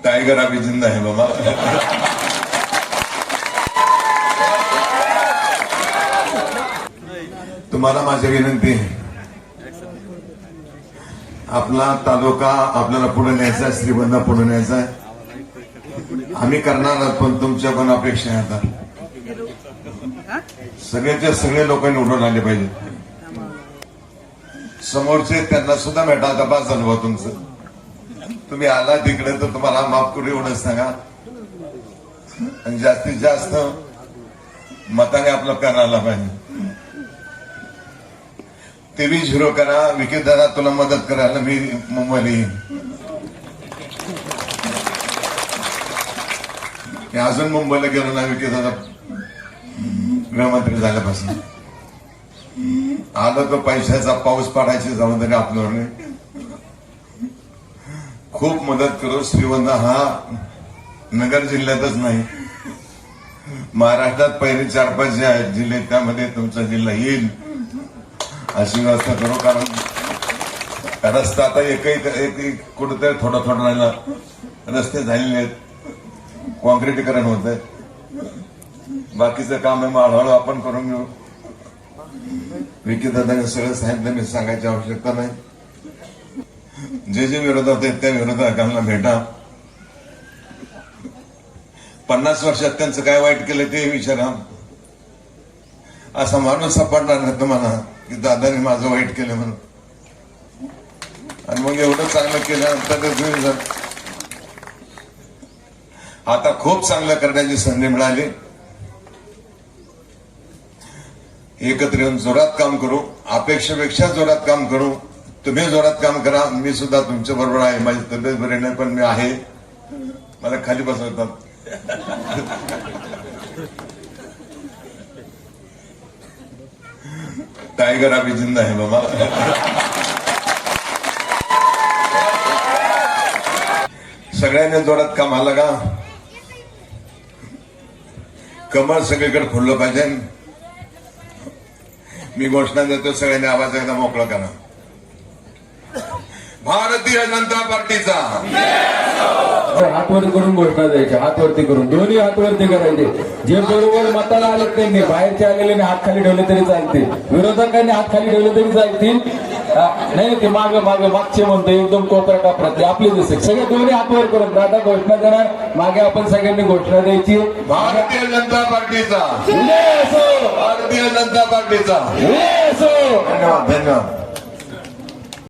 Tiger अभी जिंदा है बाबा. तुम्हाला माझी विनंती आहे, आपला तालुका आपल्याला पुढे न्यायचा आहे, श्रीबंध पुढे न्यायचा आहे. आम्ही करणार आहोत, पण तुमच्या पण अपेक्षा आहे. आता सगळ्याच्या सगळे लोक निवडून आले पाहिजे. समोरचे त्यांना सुद्धा भेटा. आता पास झालं बा तुमचं. तुम्ही आला तिकडे तर तुम्हाला माफ करू एवढंच सांगा, आणि जास्तीत जास्त मताने आपलं करायला पाहिजे. 23-0 करा. विकेत दादा तुला मदत करायला मी मुंबईला येईन. मी अजून मुंबईला गेलो ना विकेत दादा गृहमंत्री झाल्यापासून. आलं तर पैशाचा पाऊस पाडायची जबाबदारी आपल्यावर नाही. खूप मदत करू. श्रीगोंदा हा नगर जिल्ह्यातच नाही, महाराष्ट्रात पहिले 4-5 जे आहेत जिल्हे त्यामध्ये तुमचा जिल्हा येईल अशी व्यवस्था करू. कारण रस्ता आता एकही कुठेतरी थोडा राहिला. रस्ते झालेले आहेत, कॉन्क्रिटीकरण होत आहे. बाकीचं काम आहे मग हळूहळू आपण करून घेऊ. विकीदादाने सगळं सांगितलं, मी सांगायची आवश्यकता नाही. जे जे विरोधात आहेत त्या विरोधकांना भेटा. 50 वर्षात त्यांचं काय वाईट केलं ते विचारा. असा माणूस सापडणार नाही तुम्हाला की दादाने माझं वाईट केलं म्हणून. आणि मग एवढं चांगलं केल्यानंतर आता खूप चांगलं करण्याची संधी मिळाली. एकत्र येऊन जोरात काम करू. अपेक्षेपेक्षा जोरात काम करू. तुम्ही जोरात काम करा. मी सुद्धा तुमच्या बरोबर आहे. माझी तब्येत बरी नाही पण मी आहे. मला खाली बसवतात. टाइगर अभी जिंदा है बाबा. सगळ्यांनी जोरात कामाला का. कमळ सगळीकडे खुललं पाहिजे. मी घोषणा देतो, सगळ्यांनी आवाज एकदा मोकळा करा. भारतीय जनता पार्टीचा हातवरती करून घोषणा द्यायच्या. हातवरती करून, दोन्ही हातवरती करायचे. जे बरोबर मताला आले त्यांनी, बाहेरचे आलेले हात खाली ठेवले तरी चालतील. विरोधकांनी हात खाली ठेवले तरी चालतील. नाही ते मागचे म्हणतो एकदम कोपऱ्या कापरात आपले जसे सगळे दोन्ही हातवर करून दादा घोषणा देणार. मागे आपण सगळ्यांनी घोषणा द्यायची. भारतीय जनता पार्टीचा, भारतीय भारतीय जनता पार्टीचा. धन्यवाद. धन्यवाद.